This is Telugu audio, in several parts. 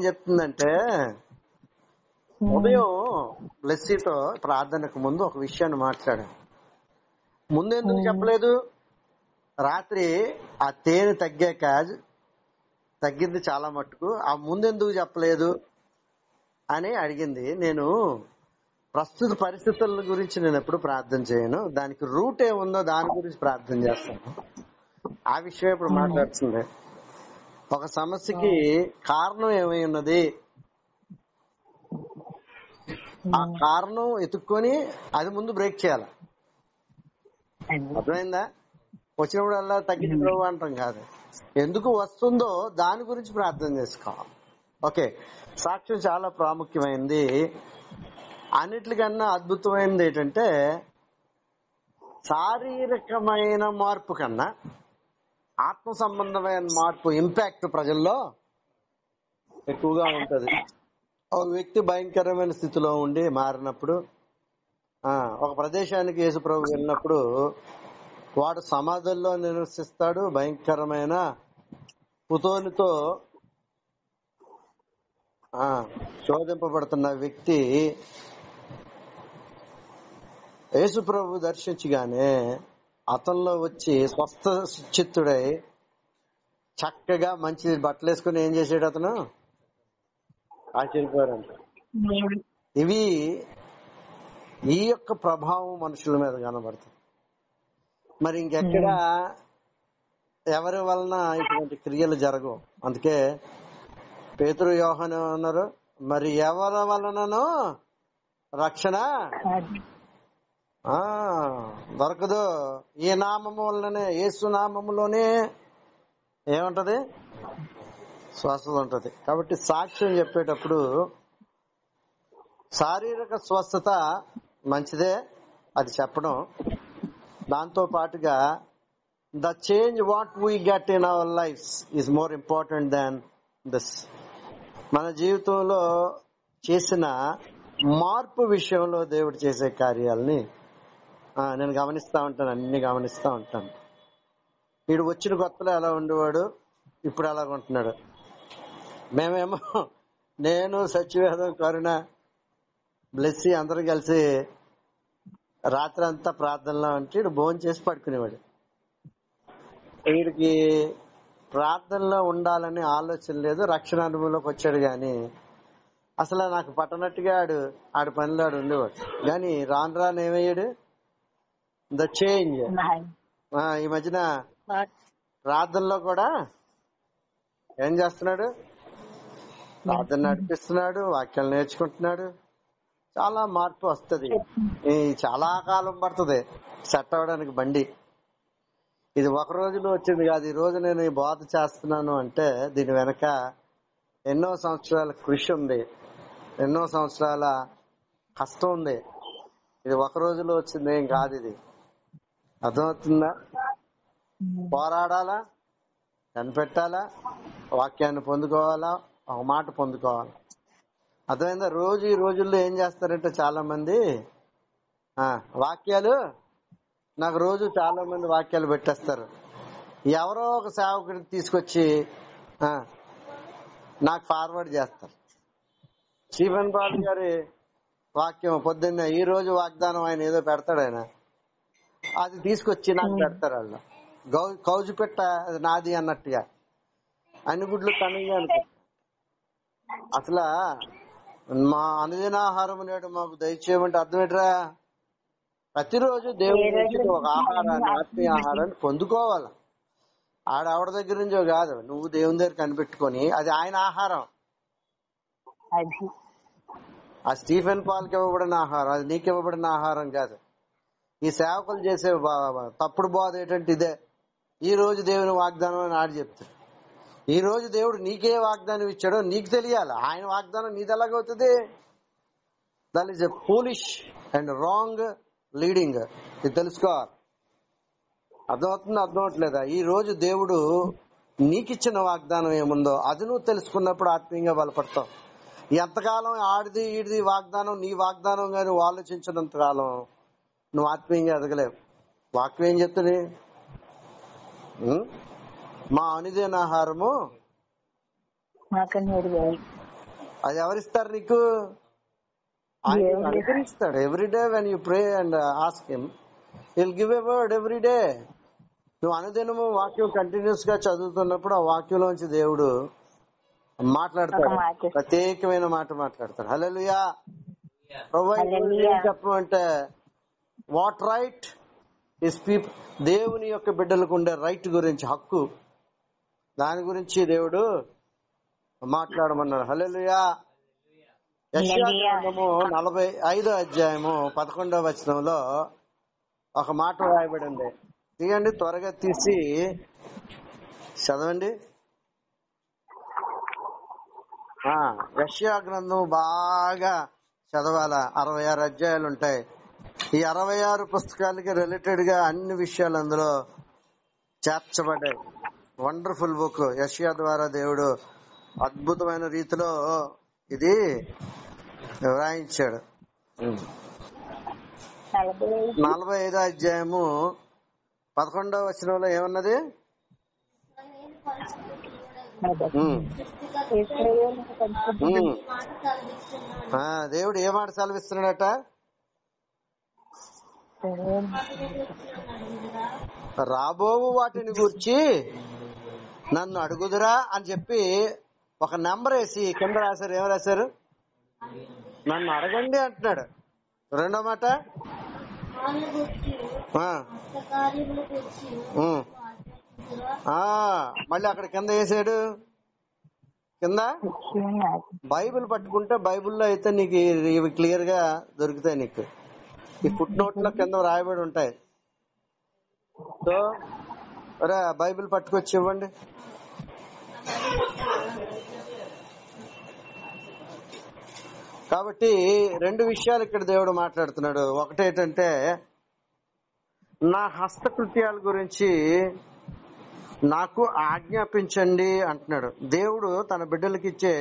చెప్తుందంటే ఉదయం బ్లెస్సీతో ప్రార్థనకు ముందు ఒక విషయాన్ని మాట్లాడాను. ముందు ఎందుకు చెప్పలేదు? రాత్రి ఆ తేనె తగ్గింది చాలా మట్టుకు, ఆ ముందెందుకు చెప్పలేదు అని అడిగింది. నేను ప్రస్తుత పరిస్థితుల గురించి నేను ఎప్పుడు ప్రార్థన చేయను, దానికి రూట్ ఏముందో దాని గురించి ప్రార్థన చేస్తాను. ఆ విషయం ఇప్పుడు మాట్లాడుతుంది. ఒక సమస్యకి కారణం ఏమై ఉన్నది, ఆ కారణం ఎత్తుక్కొని అది ముందు బ్రేక్ చేయాలి. అర్థమైందా? వచ్చినప్పుడు అలా తగ్గించడం అంటాం కాదు, ఎందుకు వస్తుందో దాని గురించి ప్రార్థన చేసుకోవాలి. ఓకే, సాక్ష్యం చాలా ప్రాముఖ్యమైనది. అన్నిటికన్నా అద్భుతమైనది ఏంటంటే శారీరకమైన మార్పు కన్నా ఆత్మ సంబంధమైన మార్పు ఇంపాక్ట్ ప్రజల్లో ఎక్కువగా ఉంటది. ఒక వ్యక్తి భయంకరమైన స్థితిలో ఉండి మారినప్పుడు, ఒక ప్రదేశానికి యేసుప్రభు వెళ్ళినప్పుడు వాడు సమాధుల్లో నివసిస్తాడు. భయంకరమైన పుతోనితో శోధింపబడుతున్న వ్యక్తి యేసుప్రభు దర్శించగానే అతనిలో వచ్చి స్వస్థ చిత్తుడై చక్కగా మంచి బట్టలు వేసుకుని ఏం చేసాడు, అతను ఆశ్చర్యపోయారంట. ఈ యొక్క ప్రభావం మనుషుల మీద కనబడుతుంది. మరి ఇంకెక్కడ ఎవరి వలన ఇటువంటి క్రియలు జరగవు. అందుకే పేతురు యోహాను అన్నారు, మరి ఎవరి వలననో రక్షణ దొరకదు, ఈ నామము వల్లనే, యేసు నామములోనే ఏముంటది, స్వస్థత ఉంటది. కాబట్టి సాక్ష్యం చెప్పేటప్పుడు శారీరక స్వస్థత మంచిదే, అది చెప్పడం. దాంతో పాటుగా the change what we get in our life is more important than this. మన జీవితంలో చేసిన మార్పు విషయంలో దేవుడు చేసే కార్యాలని నేను గమనిస్తా ఉంటాను, అన్ని గమనిస్తా ఉంటాను. వీడు వచ్చిన కొత్తలో ఎలా ఉండేవాడు, ఇప్పుడు ఎలా ఉంటున్నాడు. మేమేమో నేను సత్యవేదం కరుణ బ్లెస్సీ అందరూ కలిసి రాత్రి అంతా ప్రార్థనలో ఉంటే వీడు భోజనం చేసి పడుకునేవాడు. వీడికి ప్రార్థనలో ఉండాలని ఆలోచన లేదు, రక్షణ అనుభవంలోకి వచ్చాడు. గాని అసలు నాకు పట్టనట్టుగా ఆడి పనిలో ఆడు ఉండేవాడు. కానీ రాను రాను ఏమయ్యాడు, ద చేంజ్. ఈ మధ్యన ప్రార్థనలో కూడా ఏం చేస్తున్నాడు, ప్రార్థన నడిపిస్తున్నాడు, వాక్యాలు నేర్చుకుంటున్నాడు. చాలా మార్పు వస్తుంది. చాలా కాలం పడుతుంది సెట్ అవ్వడానికి బండి. ఇది ఒక రోజులో వచ్చింది కాదు. ఈ రోజు నేను ఈ బోధ చేస్తున్నాను అంటే దీని వెనక ఎన్నో సంవత్సరాల కృషి ఉంది, ఎన్నో సంవత్సరాల కష్టం ఉంది. ఇది ఒక రోజులో వచ్చింది ఏం కాదు. ఇది అర్థమవుతుందా? పోరాడాలా, కనిపెట్టాలా, వాక్యాన్ని పొందుకోవాలా, ఒక మాట పొందుకోవాలా. అర్థమైందా? రోజు ఈ రోజుల్లో ఏం చేస్తారంటే చాలా మంది వాక్యాలు నాకు రోజు చాలా మంది వాక్యాలు పెట్టేస్తారు. ఎవరో ఒక సేవకుడిని తీసుకొచ్చి నాకు ఫార్వర్డ్ చేస్తారు. స్టీఫెన్ పాల్ గారి వాక్యం పొద్దున్న ఈ రోజు వాగ్దానం ఆయన ఏదో పెడతాడు, ఆయన అది తీసుకొచ్చి నాకు పెడతారు. వాళ్ళు కౌజు పెట్ట అది నాది అన్నట్టుగా అన్ని గుడ్లు తనగా అనుకో. అసలు మా అనుదినాహారం నేడు మాకు దయచేయమంటే అర్థం ఏంట్రా? ప్రతిరోజు దేవుడి నుంచి ఒక ఆహారాన్ని, ఆత్మీయ ఆహారాన్ని పొందుకోవాలి. ఆవిడ దగ్గర నుంచో కాదు, నువ్వు దేవుని దగ్గర కనిపెట్టుకొని అది ఆయన ఆహారం. ఆ స్టీఫెన్ పాల్కి ఇవ్వబడిన ఆహారం అది నీకు ఇవ్వబడిన ఆహారం కాదు. ఈ సేవకులు చేసే తప్పుడు బోధ ఏంటంటే ఇదే. ఈ రోజు దేవుని వాగ్దానం అని ఆడు చెప్తాడు. ఈ రోజు దేవుడు నీకే వాగ్దానం ఇచ్చాడో నీకు తెలియాలి. ఆయన వాగ్దానం నీది ఎలాగవుతుంది? That is a foolish and wrong leading. ఇది తెలుసుకోవాలి. అర్థమవుతుంది, అర్థమవట్లేదా? ఈ రోజు దేవుడు నీకిచ్చిన వాగ్దానం ఏముందో అది నువ్వు తెలుసుకున్నప్పుడు ఆత్మీయంగా బలపడతావు. ఎంతకాలం ఆడిది ఈడిది వాగ్దానం నీ వాగ్దానం కానీ నువ్వు ఆలోచించినంత కాలం నువ్వు ఆత్మీయంగా ఎదగలేవు. వాక్యం ఏం చెప్తుంది? మా అనుదిన ఆహారము అది ఎవరిస్తారు నీకు? ఆయన అనుగ్రహిస్తాడు. Everyday when you pray and ask him, will give a word everyday. నువ్వు అనుదినము వాక్యం కంటిన్యూస్ గా చదువుతున్నప్పుడు ఆ వాక్యంలోంచి దేవుడు మాట్లాడతాడు, ప్రత్యేకమైన మాట మాట్లాడతాడు. హల్లెలూయా. ప్రభువా ఏం చెప్పమంటే, వాట్ రైట్ ఇస్ పీపుల్, దేవుని యొక్క బిడ్డలకు ఉండే రైట్ గురించి, హక్కు, దాని గురించి దేవుడు మాట్లాడమన్నాడు. హల్లెలూయా. యెషయా గ్రంథము 45వ అధ్యాయము 11వ వచనంలో ఒక మాట రాయబడి ఉంది. తీయండి, త్వరగా తీసి చదవండి. యెషయా గ్రంథం బాగా చదవాల. 66 అధ్యాయాలు ఉంటాయి. ఈ 66 పుస్తకాలకి రిలేటెడ్ గా అన్ని విషయాలు అందులో చేర్చబడ్డాయి. Wonderful book. యెషయా ద్వారా దేవుడు అద్భుతమైన రీతిలో ఇది వ్రాయించాడు. 45వ అధ్యాయము 11వ వచనంలో ఏమన్నది? దేవుడు ఏ మాట సెలవిస్తున్నాడట? రాబోవు వాటిని గూర్చి నన్ను అడుగుదురా అని చెప్పి ఒక నెంబర్ వేసి కింద రాశారు. ఏం రాశారు? నన్ను అడగండి అంటున్నాడు. రెండో మాట మళ్ళీ అక్కడ కింద వేసాడు. కింద బైబిల్ పట్టుకుంటే బైబిల్లో అయితే నీకు ఇవి క్లియర్ గా దొరుకుతాయి. నీకు ఈ ఫుట్ నోట్ లో కింద రాయబడి ఉంటాయి. సో బైబిల్ పట్టుకొచ్చి ఇవ్వండి. కాబట్టి రెండు విషయాలు ఇక్కడ దేవుడు మాట్లాడుతున్నాడు. ఒకటేంటంటే, నా హస్తకృత్యాల గురించి నాకు ఆజ్ఞాపించండి అంటున్నాడు. దేవుడు తన బిడ్డలకి ఇచ్చే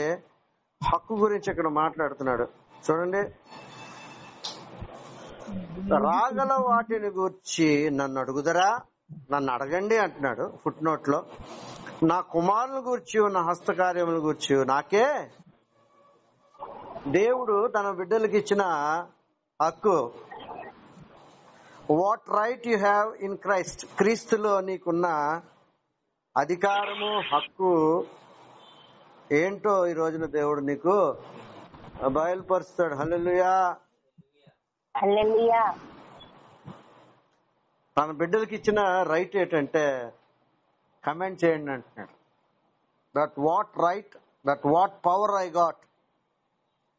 హక్కు గురించి ఇక్కడ మాట్లాడుతున్నాడు. చూడండి, రాగల వాటిని గూర్చి నన్ను అడుగుదరా, నన్ను అడగండి అంటున్నాడు ఫుట్ నోట్ లో. నా కుమారుల గూర్చి, నా హస్తకార్యముల గూర్చి నాకే దేవుడు తన బిడ్డలకి ఇచ్చిన హక్కు. What right you have in Christ, క్రీస్తులో నీకున్న అధికారము, హక్కు ఏంటో ఈ రోజున దేవుడు నీకు బయలుపరుస్తాడు. హల్లెలూయా. హల్లెలూయా. తన బిడ్డలకి ఇచ్చిన రైట్ ఏంటంటే కమెంట్ చేయండి అంటున్నాడు. That what right, that watt power I got,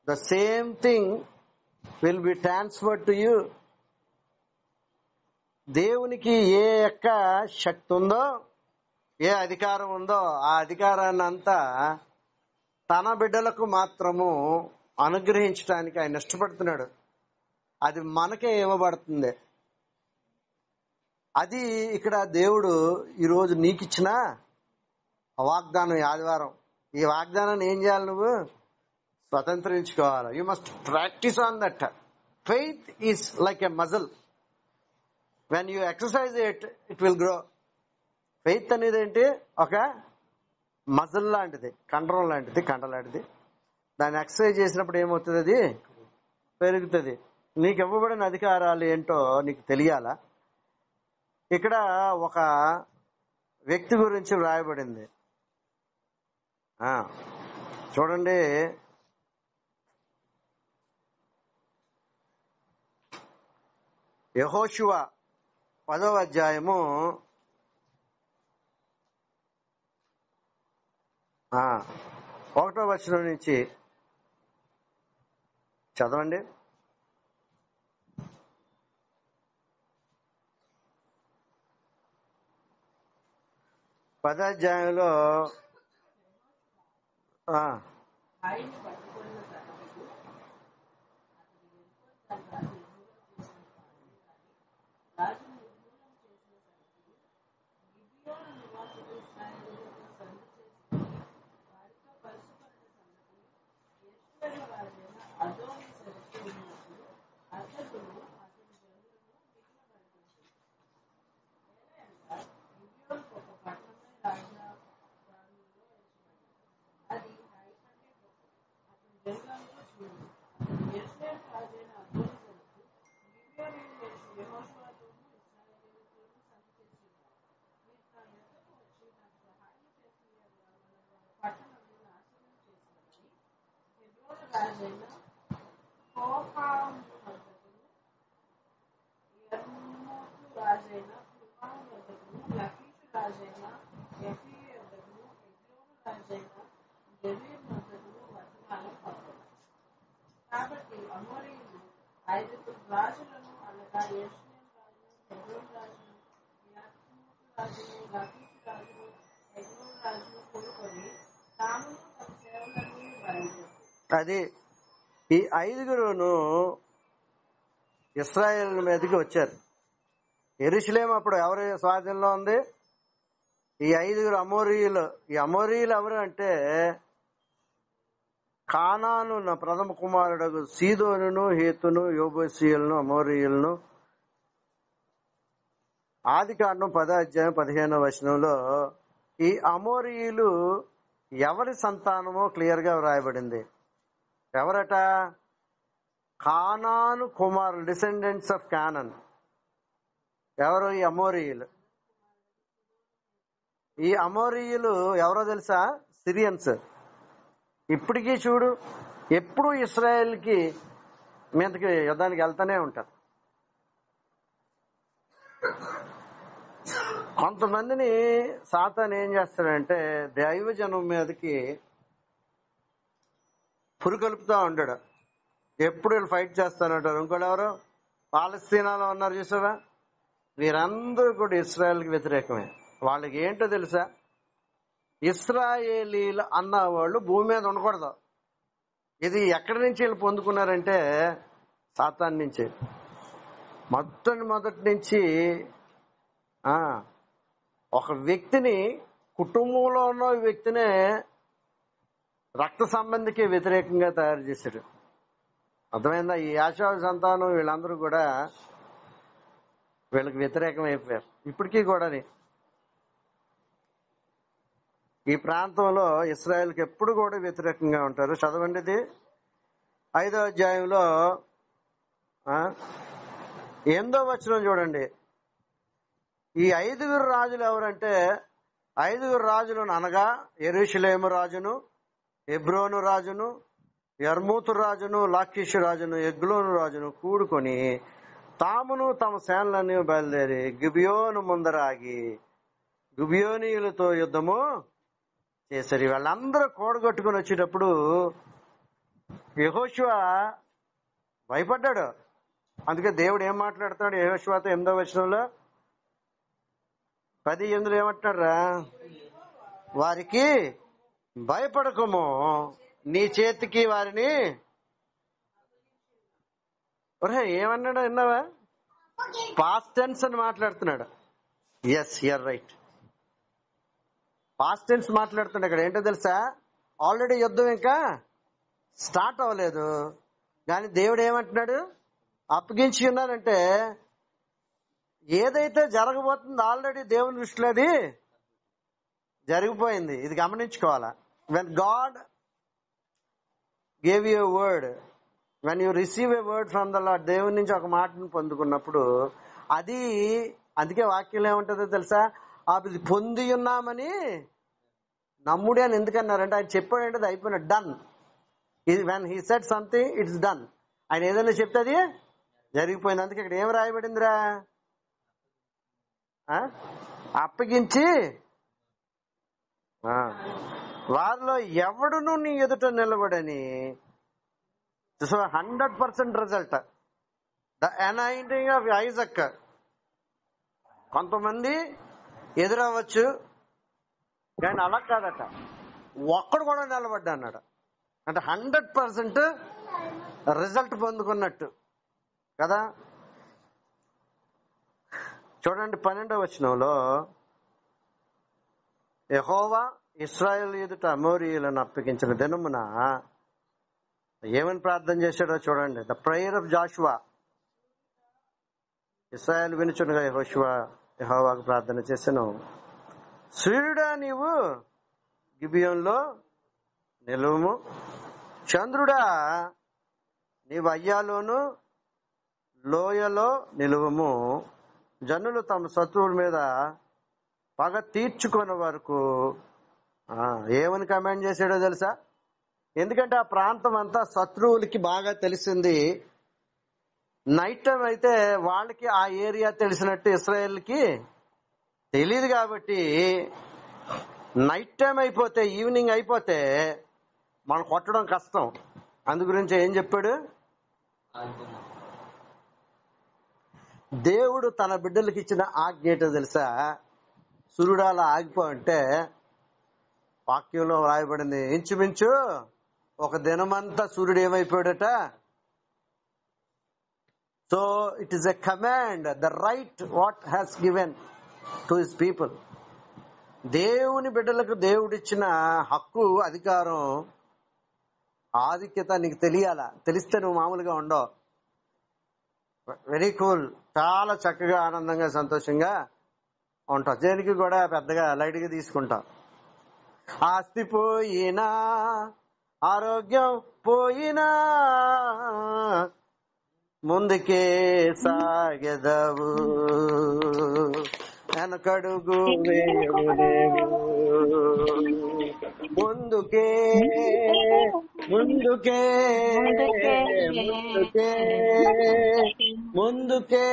the same thing will be transferred to you. దేవునికి ఏ యొక్క శక్తి ఉందో, ఏ అధికారం ఉందో, ఆ అధికారాన్ని అంతా తన బిడ్డలకు మాత్రము అనుగ్రహించడానికి ఆయన ఇష్టపడుతున్నాడు. అది మనకే ఇవ్వబడుతుంది. అది ఇక్కడ దేవుడు ఈరోజు నీకిచ్చిన వాగ్దానం. ఈ ఆదివారం ఈ వాగ్దానాన్ని ఏం చేయాలి? నువ్వు స్వతంత్రించుకోవాలి. You must practise on that. Faith is like a muscle. When you exercise it, it will grow. Faith అనేది ఏంటి? ఒక మజిల్ లాంటిది, కండరం లాంటిది, కండ లాంటిది. దాన్ని ఎక్సర్సైజ్ చేసినప్పుడు ఏమవుతుంది? అది పెరుగుతుంది. నీకు ఇవ్వబడిన అధికారాలు ఏంటో నీకు తెలియాలా? ఇక్కడ ఒక వ్యక్తి గురించి వ్రాయబడింది. చూడండి, యెహోషువ 10వ అధ్యాయము 1వ వచనం నుంచి చదవండి. పదాధ్యాయంలో అది ఈ 5గురును ఇశ్రాయేల్ మీదకి వచ్చారు. యెరూషలేం అప్పుడు ఎవరి స్వాధీనంలో ఉంది? ఈ 5గురు అమోరీయులు. ఈ అమోరీయులు ఎవరు అంటే కానాను ప్రథమ కుమారుడు సీదోనును, హేతును, యోబూసీయులను, అమోరీయులను. ఆదికాండం 10:15 ఈ అమోరీయులు ఎవరి సంతానమో క్లియర్ గా వ్రాయబడింది. ఎవరట? కానాను కుమారులు, డిసెండెంట్స్ ఆఫ్ కానాన్. ఎవరు? ఈ అమోరీయులు. ఈ అమోరీయులు ఎవరో తెలుసా? సిరియన్స్. ఇప్పటికీ చూడు, ఎప్పుడు ఇశ్రాయేల్ కి మీదకి యుద్ధానికి వెళ్తానే ఉంటారు. కొంతమందిని సాతాను ఏం చేస్తాడంటే దైవజనం మీదకి పురుగొలుపుతా ఉంటాడు. ఎప్పుడు వీళ్ళు ఫైట్ చేస్తానంటారు. ఇంకోటి ఎవరు? పాలస్తీనాలో ఉన్నారు చూసావా? వీరందరూ కూడా ఇశ్రాయేల్కి వ్యతిరేకమే. వాళ్ళకి ఏంటో తెలుసా? ఇశ్రాయేలీలు అన్న వాళ్ళు భూమి మీద ఉండకూడదు. ఇది ఎక్కడి నుంచి వీళ్ళు పొందుకున్నారంటే సాతాను నుంచి. మొదటి నుంచి ఒక వ్యక్తిని, కుటుంబంలో ఉన్న వ్యక్తినే రక్త సంబంధికి వ్యతిరేకంగా తయారు చేశాడు. అర్థమైందా? ఈ యాషావు సంతానం వీళ్ళందరూ కూడా వీళ్ళకి వ్యతిరేకం అయిపోయారు. ఇప్పటికీ కూడా ఈ ప్రాంతంలో ఇశ్రాయేల్కి ఎప్పుడు కూడా వ్యతిరేకంగా ఉంటారు. చదవండి, ఇది 5వ అధ్యాయంలో 8వ వచనం చూడండి. ఈ 5గురు రాజులు ఎవరంటే 5గురు రాజులను అనగా యెరూషలేము రాజును, హెబ్రోను రాజును, యర్మూతు రాజును, లాకీషు రాజును, ఎగ్లోను రాజును కూడుకొని తామును తమ సేనలన్నీ బయలుదేరి గిబియోను ముందర ఆగి గిబియోనీయులతో యుద్ధము చేశారు. వాళ్ళందరూ కూడగొట్టుకుని వచ్చేటప్పుడు యెహోషువ భయపడ్డాడు. అందుకే దేవుడు ఏం మాట్లాడుతున్నాడు యెహోషువతో 8వ వచనంలో 10:8 ఏమంటున్నారా? వారికి భయపడకము, నీ చేతికి వారిని. ఏమన్నాడు విన్నావా? పాస్ట్ టెన్స్ అని మాట్లాడుతున్నాడు. Yes, you're right. Past tense మాట్లాడుతున్నాడు. ఇక్కడ ఏంటో తెలుసా? ఆల్రెడీ యుద్ధం ఇంకా స్టార్ట్ అవ్వలేదు, కానీ దేవుడు ఏమంటున్నాడు? అప్పగించి ఉన్నారంటే ఏదైతే జరగబోతుందో ఆల్రెడీ దేవుని దృష్టిలో అది జరిగిపోయింది. ఇది గమనించుకోవాలా. When God gave you a word, when you receive a word from the Lord, దేవుని నుంచి ఒక మాటను పొందుకున్నప్పుడు అది, అందుకే వాక్యం ఏముంటుందో తెలుసా? అది పొంది ఉన్నామని నమ్ముడి అని ఎందుకన్నారంటే ఆయన చెప్పాడంటే అది అయిపోయిన done. When he said something it's done. ఆయన ఏదైనా చెప్తే అది జరిగిపోయింది. అందుకే ఇక్కడ ఏం రాయబడిందిరా? అప్పగించి వారిలో ఎవడును నీ ఎదుట నిలబడని. 100% result. The anointing of Isaac. కొంతమంది ఎదురవ్వచ్చు, కానీ అలా కాదట, ఒక్కడు కూడా నిలబడ్డా అన్నాడు. అంటే 100% రిజల్ట్ పొందుకున్నట్టు కదా. చూడండి 12వ వచనంలో యెహోవా ఇశ్రాయేలు ఎదుట అమోరీయులను అప్పగించిన దినమున ఏమని ప్రార్థన చేశాడో చూడండి. The prayer of Jashuva. ఇశ్రాయేలు వినుచుండగా యెహోవాకు ప్రార్థన చేశాను, సూర్యుడా నీవు గిబియోనులో నిలువుము, చంద్రుడా నీవు అయ్యాలోను లోయలో నిలువము, జనులు తమ శత్రువుల మీద పగ తీర్చుకునే వరకు. ఏమని కమాండ్ చేశాడో తెలుసా? ఎందుకంటే ఆ ప్రాంతం అంతా శత్రువులకి బాగా తెలిసింది. నైట్ టైం అయితే వాళ్ళకి ఆ ఏరియా తెలిసినట్టు ఇశ్రాయేల్కి తెలియదు. కాబట్టి నైట్ టైం అయిపోతే, ఈవినింగ్ అయిపోతే మనం కొట్టడం కష్టం. అందు గురించి ఏం చెప్పాడు? దేవుడు తన బిడ్డలకి ఇచ్చిన ఆజ్ఞ ఏంటో తెలుసా? సూర్యుడు అలా ఆగిపో అంటే వాక్యంలో రాయబడింది, ఇంచుమించు ఒక దినమంతా సూర్యుడు ఏమైపోయాడట. So it is a command, the right what has given to his people. దేవుని బిడ్డలకు దేవుడిచ్చిన హక్కు, అధికారం, ఆధిక్యత నీకు తెలియాలా. తెలిస్తే నువ్వు మామూలుగా ఉండవు. వెరీ కూల్, చాలా చక్కగా, ఆనందంగా, సంతోషంగా ఉంటావు. దేనికి కూడా పెద్దగా లైట్ గా తీసుకుంటావు. ఆస్తి పోయినా, ఆరోగ్యం పోయినా, ముందుకే సాగెదవు, వెనకడుగు వేయలేవు, ముందుకే ముందుకే ముందుకే ముందుకే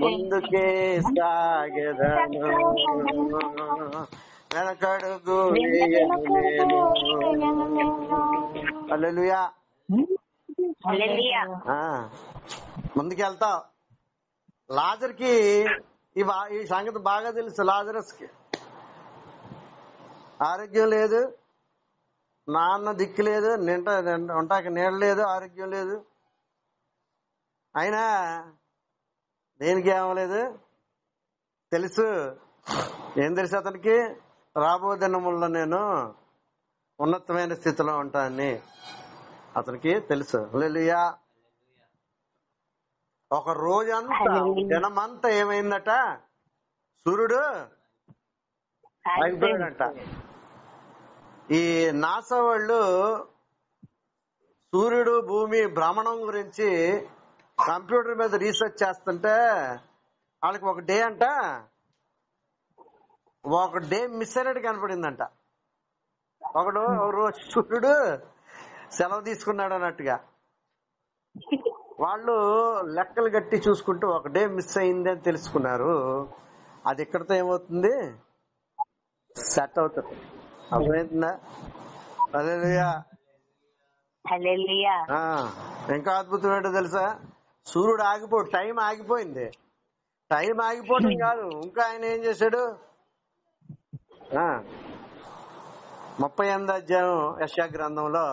ముందుకే సాగెదను, వెనకడుగు వేయలేను. హల్లెలూయా. ముందుకెళ్తావు. లాజర్కి ఈ సంగతి బాగా తెలుసు. లాజరస్కి ఆరోగ్యం లేదు, నాన్న దిక్కు లేదు, ఉంటాక నీడ లేదు, ఆరోగ్యం లేదు. అయినా దేనికి ఏమలేదు తెలుసు. ఏం తెలుసు అతనికి? రాబో దినముల్లో నేను ఉన్నతమైన స్థితిలో ఉంటానని అతనికి తెలుసు. హల్లెలూయా. ఒక రోజంతా, దినమంతా ఏమైందట? సూర్యుడు ఆగిపోయాడంట. ఈ నాసా వాళ్ళు సూర్యుడు భూమి భ్రమణం గురించి కంప్యూటర్ మీద రీసెర్చ్ చేస్తుంటే వాళ్ళకి ఒక డే అంట, ఒక డే మిస్ అయినట్టు కనపడిందంట. ఒక రోజు సూర్యుడు సెలవు తీసుకున్నాడు అన్నట్టుగా. వాళ్ళు లెక్కలు గట్టి చూసుకుంటూ ఒక డే మిస్ అయింది అని తెలుసుకున్నారు. అది ఇక్కడితో ఏమవుతుంది? సెట్ అవుతుంది. అర్థమవుతుందా? హల్లెలూయా. ఇంకా అద్భుతం ఏంటో తెలుసా? సూర్యుడు ఆగిపోడు, టైం ఆగిపోయింది. టైం ఆగిపోవడం కాదు, ఇంకా ఆయన ఏం చేశాడు? 38వ అధ్యాయం యెషయా గ్రంథంలో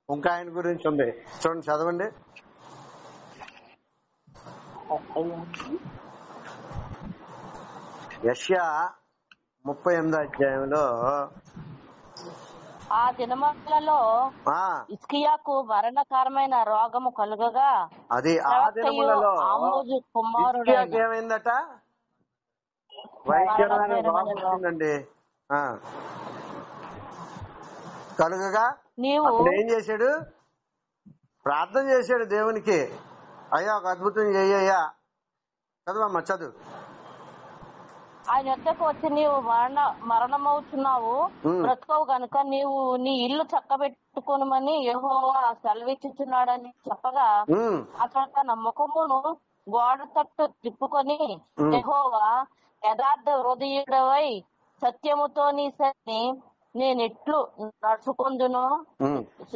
ఇంకా ఆయన గురించి ఉంది. చూడండి, చదవండి. యెషయా 38వ అధ్యాయంలో, ఆ దినములలో హిజ్కియాకు మరణకరమైన రోగము కలుగగా, అది ఆ దినములలో హిజ్కియాకు ఏమైందట? భయంకరమైన రోగం వచ్చిందండి. కలుగగా అప్పుడు ఏం చేశాడు? ప్రార్థన చేశాడు దేవునికి, అయ్యా ఒక అద్భుతం చెయ్యయ్యా. చదువమ్మా, చదువు. ఆయన యొద్దకు వచ్చి, నీవు మరణమవుతున్నావు, బ్రతకవు గనుక నీవు నీ ఇల్లు చక్కబెట్టుకోనమని యెహోవా సెలవిచ్చుచున్నాడని చెప్పగా, అతడు తన ముఖమును గోడ తట్టు తిప్పుకొని, యెహోవా యథార్థ హృదయుడవై సత్యముతో నీ సన్ని నేనెట్లు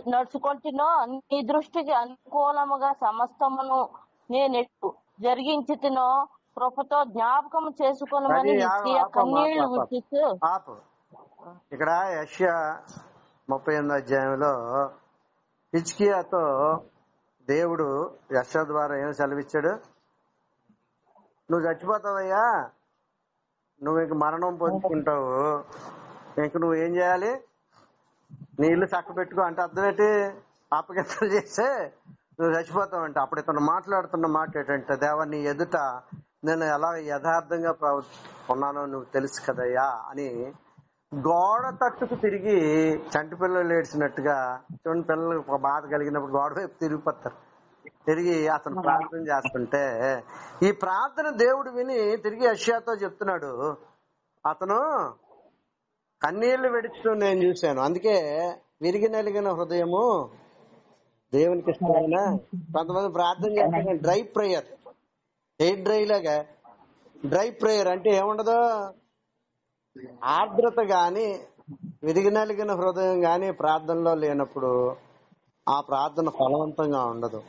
నడుచుకొంటినో నీ దృష్టికి అనుకూలముగా సమస్తమును నేనెట్లు జరిగించుతునో కృపతో జ్ఞాపకం చేసుకోనమని కన్నీళ్లు విడిచిస్తూ. ఇక్కడ యెషయా 38వ అధ్యాయంలో హిజ్కియాతో దేవుడు యెషయా ద్వారా ఏం సెలవిచ్చాడు? నువ్వు చచ్చిపోతావయ్యా, నువ్వు ఇంక మరణం పొందుకుంటావు, ఇంక నువ్వు ఏం చేయాలి? నీ ఇల్లు చక్క పెట్టుకో అంటే అర్థం ఏంటి? అప్పగింతలు చేస్తే నువ్వు చచ్చిపోతావంట. అప్పుడు ఇతను మాట్లాడుతున్న మాట ఏంటంటే, దేవా నీ ఎదుట నేను ఎలా యథార్థంగా ఉన్నానో నువ్వు తెలుసు కదయ్యా అని గోడ తట్టుకు తిరిగి చంటి పిల్లలు ఏడ్చినట్టుగా చూడండి, పిల్లలు ఒక బాధ కలిగినప్పుడు గోడ వైపు తిరిగిపోతారు. తిరిగి అతను ప్రార్థన చేస్తుంటే ఈ ప్రార్థన దేవుడు విని తిరిగి యెషయాతో చెప్తున్నాడు, అతను కన్నీళ్లు విడుస్తూ నేను చూశాను. అందుకే విరిగి నలిగిన హృదయము దేవునికి ఇష్టమైన. కొంతమంది ప్రార్థన చేస్తారు డ్రై ప్రేయర్, ఎయిర్ డ్రై లాగా. డ్రై ప్రేయర్ అంటే ఏముండదు, ఆర్ద్రత గాని విరిగి నలిగిన హృదయం గాని ప్రార్థనలో లేనప్పుడు ఆ ప్రార్థన ఫలవంతంగా ఉండదు.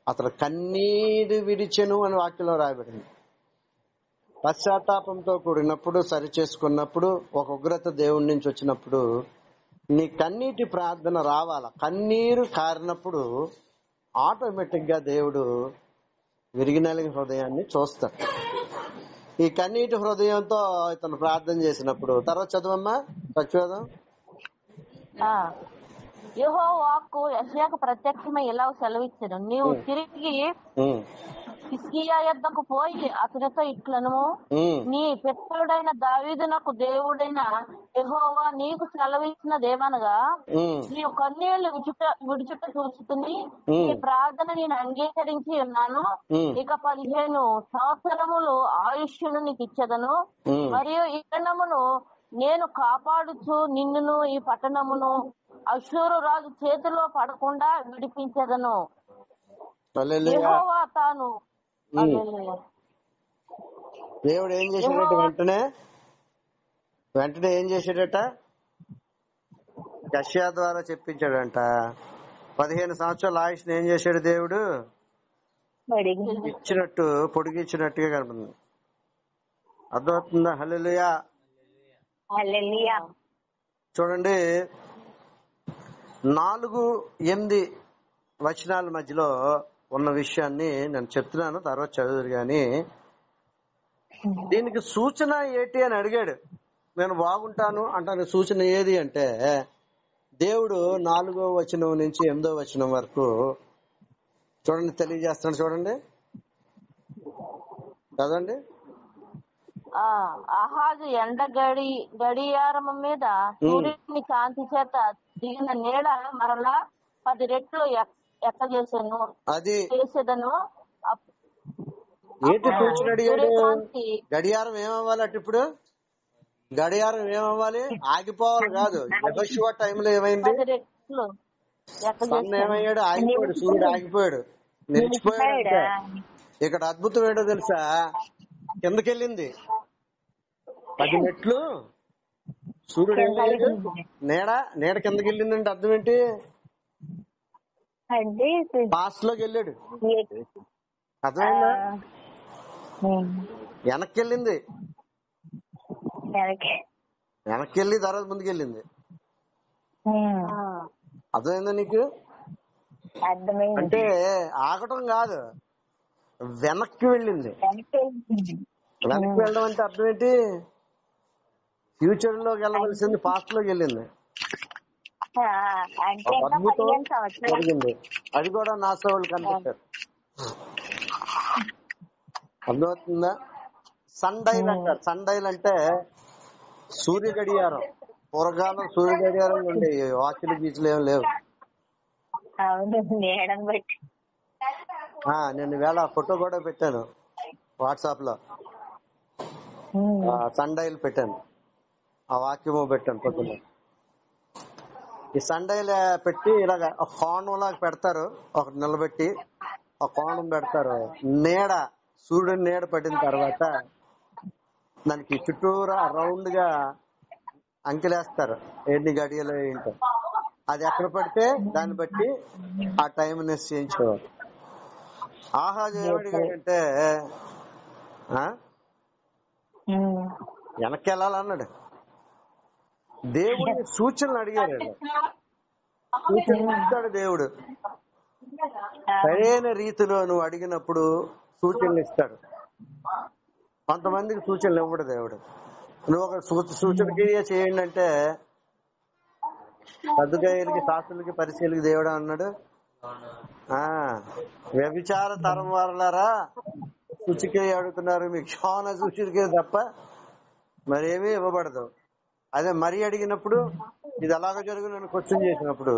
అతను కన్నీరు విడిచెను అని వాక్యంలో రాయబడింది. పశ్చాత్తాపంతో కూడినప్పుడు, సరి చేసుకున్నప్పుడు, ఒక ఉగ్రత దేవుడి నుంచి వచ్చినప్పుడు నీ కన్నీటి ప్రార్థన రావాల. కన్నీరు కారినప్పుడు ఆటోమేటిక్ గా దేవుడు విరిగి నలిగిన హృదయాన్ని చూస్తాడు. ఈ కన్నీటి హృదయంతో ఇతను ప్రార్థన చేసినప్పుడు తర్వాత చదువమ్మా, చదువు. యెహోవా వాక్కు యెషయాకు ప్రత్యక్షమై ఇలా సెలవిచ్చెను, నీవు తిరిగి హిజ్కియా యొద్దకు పోయి అతనితో ఇట్లను, నీ పితరుడైన దావీదునకు దేవుడైన యెహోవా నీకు సెలవిచ్చినదేమనగా, నీవు కన్నీళ్లు విడుచుట చూచుకుని నీ ప్రార్థన నేను అంగీకరించి ఉన్నాను. ఇక 15 సంవత్సరములు ఆయుష్ను నీకు ఇచ్చెదను. మరియు ఈ పట్టణమును నేను కాపాడుచు నిన్నును ఈ పట్టణమును అష్షూరు రాజు చేతిలో పడకుండా విడిపించెదను. యెహోవా తాను. దేవుడు ఏం చేశాడట? వెంటనే ఏం చేశాడట? యెషయా ద్వారా చెప్పించాడంట. 15 సంవత్సరాల ఆయుష్ని ఏం చేశాడు దేవుడు? ఇచ్చినట్టు, పొడిగిచ్చినట్టుగా కనపడింది. అర్థమవుతుందా? హల్లెలూయా. చూడండి, 4-8 వచనాల మధ్యలో ఉన్న విషయాన్ని నేను చెప్తున్నాను, తర్వాత చదువురు గాని. దీనికి సూచన ఏంటి అని అడిగాడు. నేను బాగుంటాను అంటాను. సూచన ఏది అంటే దేవుడు 4వ వచనం నుంచి 8వ వచనం వరకు చూడండి తెలియజేస్తాను. చూడండి, చదవండి. ఆహాజు ఎండ గడియారము మీద సూర్యుని కాంతి చేత దిగిన నీడ మరలా 10 రెట్లు ఎక్కజేసాను చేసేదను. ఏంటి సూచన అడిగాడు? గడియారం ఏమవ్వాలి? ఇప్పుడు గడియారం ఏమవ్వాలి? ఆగిపోవాలి కాదు. యెహోషువ టైంలో ఏమైంది? సన్ ఏమయ్యాడు? ఆగిపోయాడు. సూర్యుడు ఆగిపోయాడు, నిలిచిపోయాడు. ఇక్కడ అద్భుతం ఏంటో తెలుసా? కిందకెళ్ళింది 10 మెట్లు. సూర్యుడు ఏమయ్యాడు? నీడ కిందకి వెళ్ళిందంటే అర్థం ఏంటి? పాస్ట్ లోకి వెళ్ళాడు. అర్థమైందా? వెనక్కి వెళ్ళింది, వెనక్కి వెళ్ళి తర్వాత ముందుకెళ్ళింది. అర్థమైందా నీకు? అంటే ఆగటం కాదు, వెనక్కి వెళ్ళింది. వెనక్కి వెళ్ళడం అంటే అర్థం ఏంటి? ఫ్యూచర్ లోకి వెళ్ళవలసింది పాస్ట్ లోకి వెళ్ళింది. అద్భుతం జరిగింది. అది కూడా నా సేవలు కనిపెట్టారు. అర్థమవుతుందా? సన్ డైల్ అంటారు. సన్ డైల్ అంటే సూర్య గడియారం. పూర్వకాలం సూర్య గడియారం ఉండే, వాచ్లు గీచులు ఏం లేవు. నేను వేళ ఫోటో కూడా పెట్టాను వాట్సాప్ లో. సన్ డైల్ పెట్టాను, ఆ వాక్యము పెట్టాను పొద్దున్న. ఈ సన్ డైల్ పెట్టి ఇలాగ ఒక కోణం లాగా పెడతారు, ఒకటి నిలబెట్టి ఒక కోణం పెడతారు. నీడ, సూర్యుడి నీడ పడిన తర్వాత దానికి చుట్టూరా రౌండ్ గా అంకెలేస్తారు, ఎన్ని గడియలు ఏంటో. అది ఎక్కడ పడితే దాన్ని బట్టి ఆ టైం నిశ్చయించేవారు. ఆహాజు ఏమడిగాడంటే వెనక్కి వెళ్ళాలన్నాడు. దేవుడిని సూచనలు అడిగారు. సూచనలు ఇస్తాడు దేవుడు. సరైన రీతిలో నువ్వు అడిగినప్పుడు సూచనలు ఇస్తాడు. కొంతమందికి సూచనలు ఇవ్వడు దేవుడు. నువ్వు ఒక సూచన క్రియ చేయండి అంటే సద్దుకాయలకి, శాస్త్రులకి, పరిశీలకి దేవుడు అన్నాడు. వ్యభిచార తరం వారలారా సూచిక్రియ అడుగుతున్నారు, మీకు క్షాన సూచిక్రియ తప్ప మరేమీ ఇవ్వబడదు. అదే మరి అడిగినప్పుడు ఇది ఎలాగ జరుగునని క్వశ్చన్ చేసినప్పుడు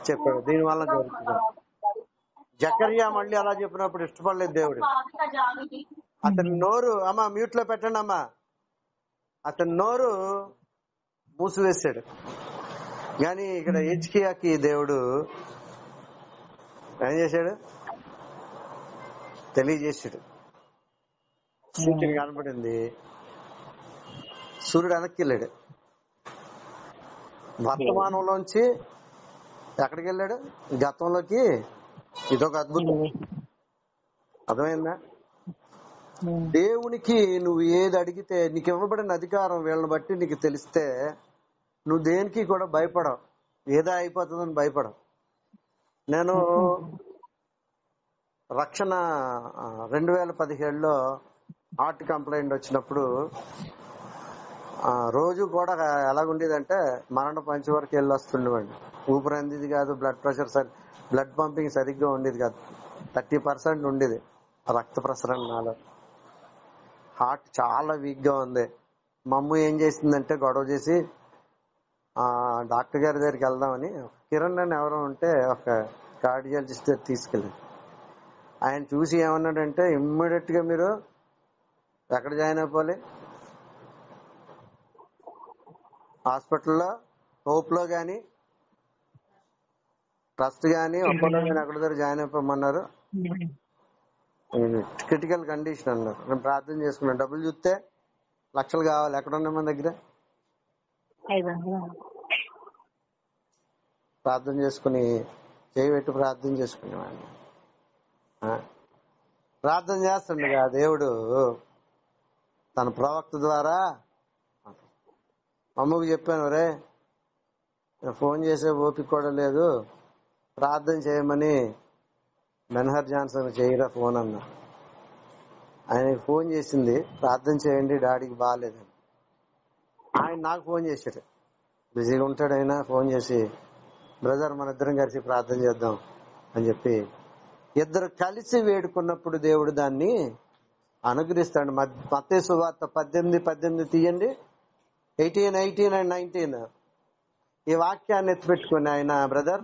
చెప్పాడు దీనివల్ల జరుగుతుంది. జకర్యా మళ్ళీ అలా చెప్పినప్పుడు ఇష్టపడలేదు దేవుడు. అతని నోరు అమ్మా మ్యూట్ లో పెట్టండి అమ్మా, అతని నోరు మూసివేశాడు. కానీ ఇక్కడ హిజ్కియాకి దేవుడు ఏం చేశాడు, తెలియజేశాడు. సూచన కనపడింది, సూర్యుడు వెనక్కి వెళ్ళాడు, వర్తమానంలోంచి ఎక్కడికి వెళ్ళాడు, గతంలోకి. ఇదొక అద్భుతం, అర్థమైందా? దేవునికి నువ్వు ఏది అడిగితే నీకు ఇవ్వబడిన అధికారం వీళ్ళని బట్టి నీకు తెలిస్తే నువ్వు దేనికి కూడా భయపడవు, ఏదో అయిపోతుందని భయపడవు. నేను రక్షణ 2017లో హార్ట్ కంప్లైంట్ వచ్చినప్పుడు రోజు కూడా ఎలాగుండేదంటే మరణ పంచి వరకు వెళ్ళి వస్తుండేవాడిని. ఊపిరి అందేది కాదు, బ్లడ్ ప్రెషర్ బ్లడ్ పంపింగ్ సరిగ్గా ఉండేది కాదు, 30% ఉండేది రక్త ప్రసరణ నాలో. హార్ట్ చాలా వీక్ గా ఉంది. మా అమ్మ ఏం చేసిందంటే గొడవ చేసి డాక్టర్ గారి దగ్గరికి వెళ్దామని కిరణ్ అని ఎవరో ఉంటే ఒక కార్డియాలజిస్ట్ తీసుకెళ్ళి ఆయన చూసి ఏమన్నాడంటే ఇమ్మీడియట్ గా మీరు ఎక్కడ జాయిన్ అయిపోవాలి, హాస్పిటల్లో హోప్ లో గాని ట్రస్ట్ గాని ఒక్కడో గాని ఎక్కడ దగ్గర జాయిన్ అయిపోమన్నారు. క్రిటికల్ కండిషన్ అన్నారు. నేను ప్రార్థన చేసుకున్నాను. డబ్బులు చూస్తే లక్షలు కావాలి, ఎక్కడ ఉన్నాయి మన దగ్గర. ప్రార్థన చేసుకుని చేయి పెట్టి ప్రార్థన చేసుకునేవాడిని. ప్రార్థన చేస్తుండగా దేవుడు తన ప్రవక్త ద్వారా అమ్మకు చెప్పాను, రే ఫోన్ చేసే ఓపిక కూడా లేదు, ప్రార్థన చేయమని మెన్హర్ జాన్సన్ చేయరా ఫోన్ అన్నా. ఆయనకి ఫోన్ చేసింది, ప్రార్థన చేయండి డాడీకి బాగాలేదని. ఆయన నాకు ఫోన్ చేశాడు, బిజీగా ఉంటాడు. ఆయన ఫోన్ చేసి బ్రదర్ మన ఇద్దరం కలిసి ప్రార్థన చేద్దాం అని చెప్పి ఇద్దరు కలిసి వేడుకున్నప్పుడు దేవుడు దాన్ని అనుగ్రహిస్తాడు. మత్తయి సువార్త 18 తీయండి, 18 and 19. ఈ వాక్యాన్ని ఎత్తిపెట్టుకుని ఆయన బ్రదర్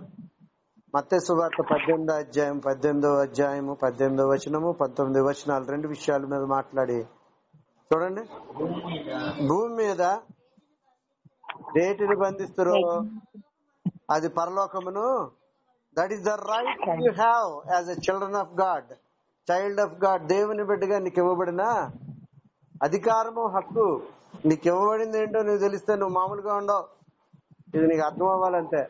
మత్తయి సువార్త 18వ అధ్యాయం 18వ వచనము 19వ వచనాలు 2 విషయాల మీద మాట్లాడి చూడండి. భూమి మీద దేటిని బంధిస్తారో అది పరలోకమును. That is the right you have as a children of God, child of God. దేవుని బిడ్డగా నీకు ఇవ్వబడిన అధికారము, హక్కు. నీకు ఇవ్వబడింది ఏంటో నీకు తెలిస్తే నువ్వు మామూలుగా ఉండవు. ఇది నీకు అర్థం అవ్వాలంటే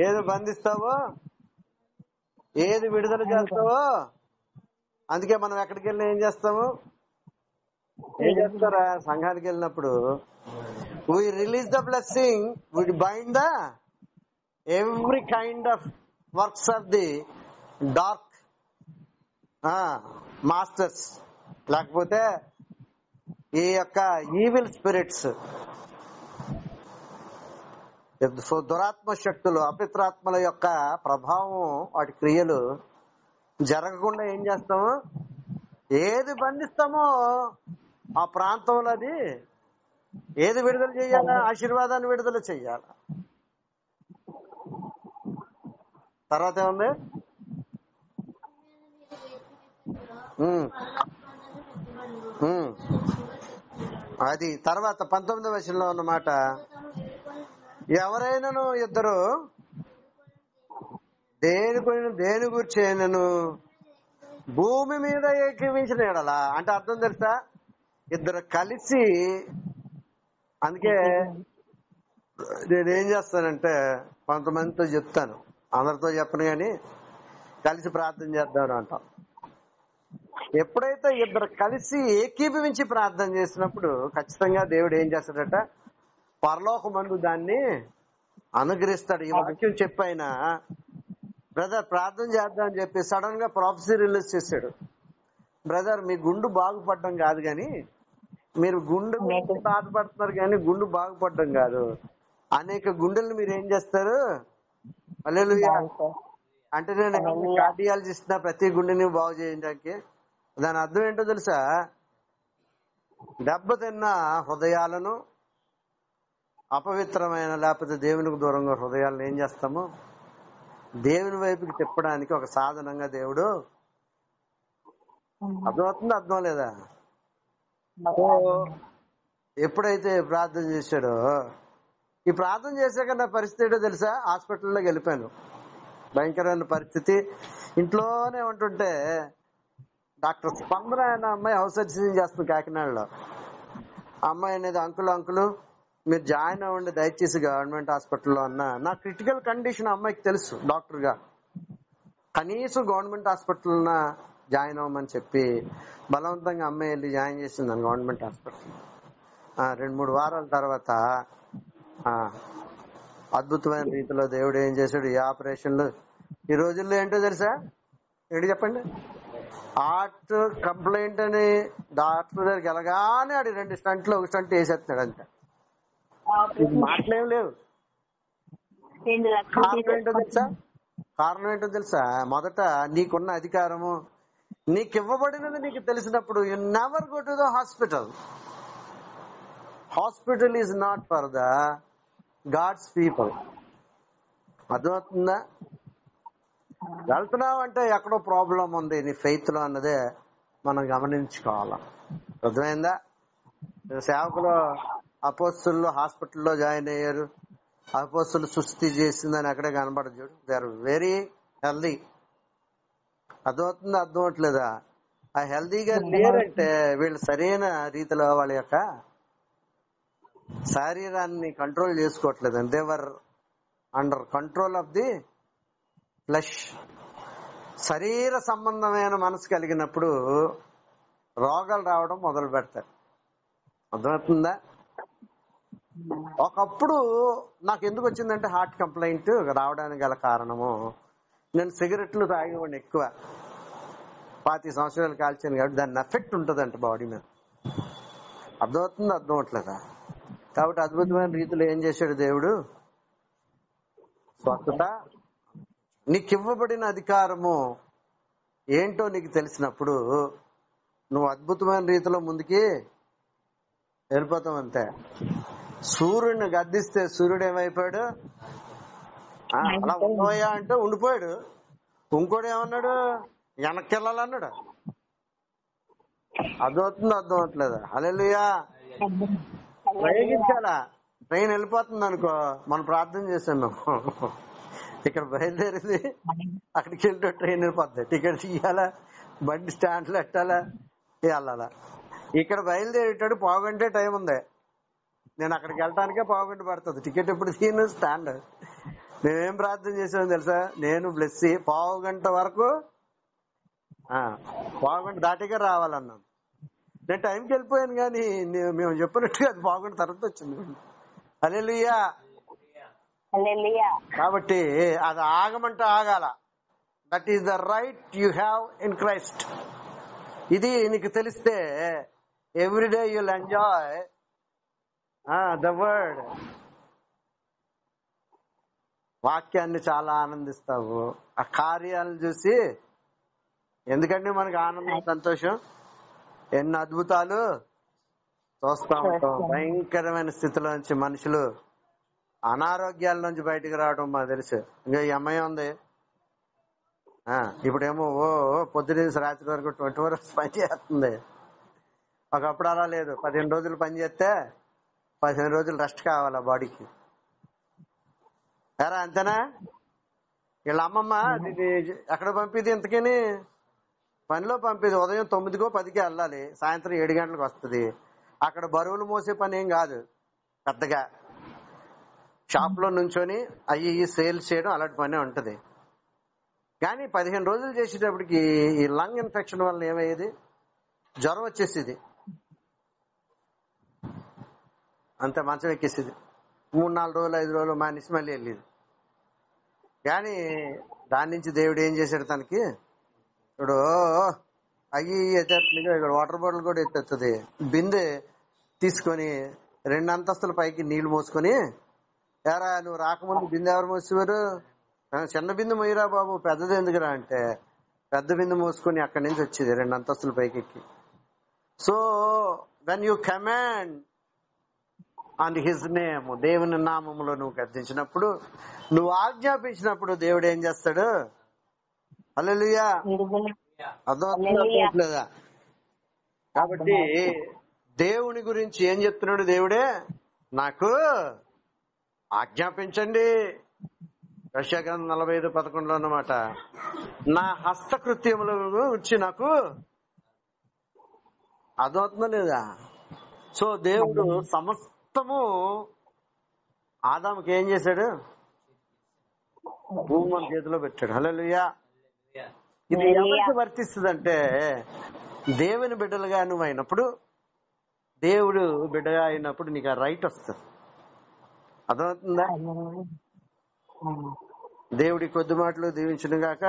ఏది బంధిస్తావో, ఏది విడుదల చేస్తావో. అందుకే మనం ఎక్కడికి వెళ్ళినా ఏం చేస్తాము, ఏం చేస్తారా సంఘానికి వెళ్ళినప్పుడు we release the blessing, we bind the every kind of works of the dark masters, లేకపోతే ఈ యొక్క ఈవిల్ స్పిరిట్స్, దురాత్మ శక్తులు, అపిత్రాత్మల యొక్క ప్రభావం, వాటి క్రియలు జరగకుండా ఏం చేస్తాము, ఏది బంధిస్తామో ఆ ప్రాంతంలో అది ఏది విడుదల చేయాలా, ఆశీర్వాదాన్ని విడుదల చెయ్యాలా. తర్వాత ఏముంది, అది తర్వాత 19వ వచనంలో ఉన్నమాట. ఎవరైనాను ఇద్దరు దేని గురించి నేను భూమి మీద ఏకీవించిన ఎడలా, అంటే అర్థం తెలుసా, ఇద్దరు కలిసి. అందుకే నేనేం చేస్తానంటే కొంతమందితో చెప్తాను, అందరితో చెప్పను కానీ కలిసి ప్రార్థన చేద్దాం అంటాం. ఎప్పుడైతే ఇద్దరు కలిసి ఏకీభవించి ప్రార్థన చేసినప్పుడు ఖచ్చితంగా దేవుడు ఏం చేస్తాడట, పరలోకమందు దాన్ని అనుగ్రహిస్తాడు. ఈ వాక్యం చెప్పైనా బ్రదర్ ప్రార్థన చేద్దాం అని చెప్పి సడన్ గా ప్రాఫెసీ రిలీజ్ చేశాడు. బ్రదర్ మీ గుండు బాగుపడడం కాదు కానీ, మీరు గుండె బాధపడుతున్నారు కానీ గుండు బాగుపడడం కాదు, అనేక గుండెలను మీరు ఏం చేస్తారు, హల్లెలూయా అంటే నేను కార్డియాలజిస్ట్ ప్రతి గుండెని బాగు చేయడానికి. దాని అర్థం ఏంటో తెలుసా, దెబ్బతిన్న హృదయాలను, అపవిత్రమైన లేకపోతే దేవునికి దూరంగా హృదయాలను ఏం చేస్తాము? దేవుని వైపుకి తిప్పడానికి ఒక సాధనంగా దేవుడు, అర్థమవుతుందా అర్థం లేదా? సో ఎప్పుడైతే ప్రార్థన చేశాడో, ఈ ప్రార్థన చేశాక నా పరిస్థితి ఏంటో తెలుసా? హాస్పిటల్లోకి వెళ్ళిపోయాను. భయంకరమైన పరిస్థితి. ఇంట్లోనే ఉంటుంటే డాక్టర్ స్పందన అనే అమ్మాయి హౌస్ సర్జరీ చేస్తుంది కాకినాడలో. ఆ అమ్మాయి అనేది అంకులు మీరు జాయిన్ అవ్వండి దయచేసి గవర్నమెంట్ హాస్పిటల్లో అన్న. నా క్రిటికల్ కండిషన్ అమ్మాయికి తెలుసు డాక్టర్ గా. కనీసం గవర్నమెంట్ హాస్పిటల్ జాయిన్ అవ్వమని చెప్పి బలవంతంగా అమ్మాయి వెళ్ళి జాయిన్ చేసింది గవర్నమెంట్ హాస్పిటల్. 2-3 వారాల తర్వాత అద్భుతమైన రీతిలో దేవుడు ఏం చేశాడు? ఈ ఆపరేషన్లు ఈ రోజుల్లో ఏంటో తెలుసా? ఏంటి చెప్పండి? హార్ట్ కంప్లైంట్ అని డాక్టర్ దగ్గరికి వెళ్ళగానే ఆడి 2 స్టంట్లు, 1 స్టంట్ వేసేస్తున్నాడు అంతే. మాటలేం లేవు. కారణం ఏంటో తెలుసా? మొదట నీకున్న అధికారము, నీకు ఇవ్వబడినది నీకు తెలిసినప్పుడు you never go to the hospital. Hospital is not for the God's people. అర్థమవుతుందా? వెళ్తున్నావు అంటే ఎక్కడో ప్రాబ్లం ఉంది నీ ఫెయిత్ లో అన్నదే మనం గమనించుకోవాలి. అర్థమైందా? సేవకులు అపోస్తులు హాస్పిటల్లో జాయిన్ అయ్యారు. అపోస్తులు సుస్థి చేసిందని అక్కడే కనబడదు చూడు. They are very healthy. అర్థమవుతుందా అర్థం అవట్లేదా? ఆ హెల్దీగా లేరంటే వీళ్ళు సరైన రీతిలో వాళ్ళ యొక్క శరీరాన్ని కంట్రోల్ చేసుకోవట్లేదు. They were under control of the flesh. శరీర సంబంధమైన మనసు కలిగినప్పుడు రోగాలు రావడం మొదలు పెడతారు. అర్థమవుతుందా? ఒకప్పుడు నాకు ఎందుకు వచ్చిందంటే హార్ట్ కంప్లైంట్ రావడానికి గల కారణము, నేను సిగరెట్లు తాగేవాడిని ఎక్కువ. 25 సంవత్సరాలు కాల్చాను కాబట్టి దాని ఎఫెక్ట్ ఉంటుందంట బాడీ మీద. అర్థమవుతుంది అర్థం అవట్లేదా? కాబట్టి అద్భుతమైన రీతిలో ఏం చేశాడు దేవుడు? స్వస్థత. నీకు ఇవ్వబడిన అధికారము ఏంటో నీకు తెలిసినప్పుడు నువ్వు అద్భుతమైన రీతిలో ముందుకి వెళ్ళిపోతావు అంతే. సూర్యుడిని గద్దిస్తే సూర్యుడు ఏమైపోయాడు? అలా ఉండవయ్యా అంటే ఉండిపోయాడు. ఇంకోటి ఏమన్నాడు? వెనక్కి వెళ్ళాలన్నాడు. అర్థమవుతుంది అర్థం అవట్లేదా? హల్లెలూయా. ప్రయోగించాలా? ట్రైన్ వెళ్ళిపోతుంది అనుకో, మనం ప్రార్థన చేసాను, ఇక్కడ బయలుదేరింది అక్కడికి వెళ్తే ట్రైన్ వెళ్ళిపోతుంది. టికెట్ తీయాలా, బండి స్టాండ్లో పెట్టాలా, వెళ్ళాలా. ఇక్కడ బయలుదేరేటాడు 1/2 గంటే టైం ఉంది. నేను అక్కడికి వెళ్ళటానికే 1/2 గంట పడుతుంది. టికెట్ ఎప్పుడు తీయను స్టాండ్. మేమేం ప్రార్థన చేసామో తెలుసా? నేను బ్లెస్సి 1/2 గంట వరకు 1/2 గంట దాటిగా రావాలన్నాను. నేను టైంకి వెళ్ళిపోయాను కానీ మేము చెప్పినట్టుగా అది 1/2 గంట తర్వాత వచ్చింది. హల్లెలూయా. కాబట్టి అది ఆగమంటే ఆగాల. That is the right you have in Christ. ఇది నీకు తెలిస్తే everyday you'll enjoy the word. వాక్యాన్ని చాలా ఆనందిస్తావు. ఆ కార్యాలను చూసి, ఎందుకంటే మనకు ఆనందం సంతోషం, ఎన్ని అద్భుతాలు చూస్తా ఉంటాం. భయంకరమైన స్థితిలో నుంచి మనుషులు అనారోగ్యాల నుంచి బయటకు రావడం మాకు తెలుసు. ఇంకా ఈ అమ్మాయి ఉంది ఇప్పుడేమో పొద్దున్న రాత్రి వరకు 24 hours పని చేస్తుంది. ఒకప్పుడు అలా లేదు. 15 రోజులు పని చేస్తే 15 రోజులు రెస్ట్ కావాలా బాడీకి. ఎరా అంతేనా? వీళ్ళ అమ్మమ్మ ఎక్కడ పంపిది? ఇంతకని పనిలో పంపిది. ఉదయం 9కో 10కో వెళ్ళాలి, సాయంత్రం 7 గంటలకు వస్తుంది. అక్కడ బరువులు మోసే పని ఏం కాదు పెద్దగా. షాప్ లో నుంచొని అవి సేల్స్ చేయడం అలాంటి పనే ఉంటది. కానీ 15 రోజులు చేసేటప్పటికి ఈ లంగ్ ఇన్ఫెక్షన్ వల్ల ఏమయ్యేది? జ్వరం వచ్చేసేది. అంతే, మంచం ఎక్కేసేది. 3-4 రోజులు 5 రోజులు మానేసి మళ్ళీ వెళ్ళేది. కానీ దాని నుంచి దేవుడు ఏం చేశాడు తనకి? ఇప్పుడు అయ్యి ఎత్తేస్తుంది, ఇక్కడ వాటర్ బాటిల్ కూడా ఎత్తేస్తుంది. బిందె తీసుకొని 2 అంతస్తుల పైకి నీళ్లు మోసుకొని, ఎరా నువ్వు రాకముందు బిందె ఎవరు మోసేవారు? చిన్న బిందె మొయ్యరా బాబు, పెద్దది ఎందుకురా అంటే పెద్ద బిందె మోసుకొని అక్కడి నుంచి వచ్చేది 2 అంతస్తుల పైకి ఎక్కి. So when you command on his name, దేవుని నామములో నువ్వు గద్దించినప్పుడు, నువ్వు ఆజ్ఞాపించినప్పుడు దేవుడు ఏం చేస్తాడు? హల్లెలూయా. అర్థమవుతుందా? కాబట్టి దేవుని గురించి ఏం చెప్తున్నాడు దేవుడే? నాకు ఆజ్ఞాపించండి. యెషయా గ్రంథం 45:11 అన్నమాట. నా హస్తకృత్యముల గురించి నాకు అర్థమవుతుందా లేదా? సో దేవుడు సమస్తము ఆదాముకి ఏం చేశాడు? భూమి మన చేతిలో పెట్టాడు. హల్లెలూయా. ఇది ఎవరికి వర్తిస్తుందంటే, దేవుని బిడ్డలుగా నువ్వు అయినప్పుడు, దేవుడు బిడ్డగా అయినప్పుడు నీకు ఆ రైట్ వస్తుంది. అర్థమవుతుందా? దేవుడి కొద్ది మాటలు దీవించును గాక.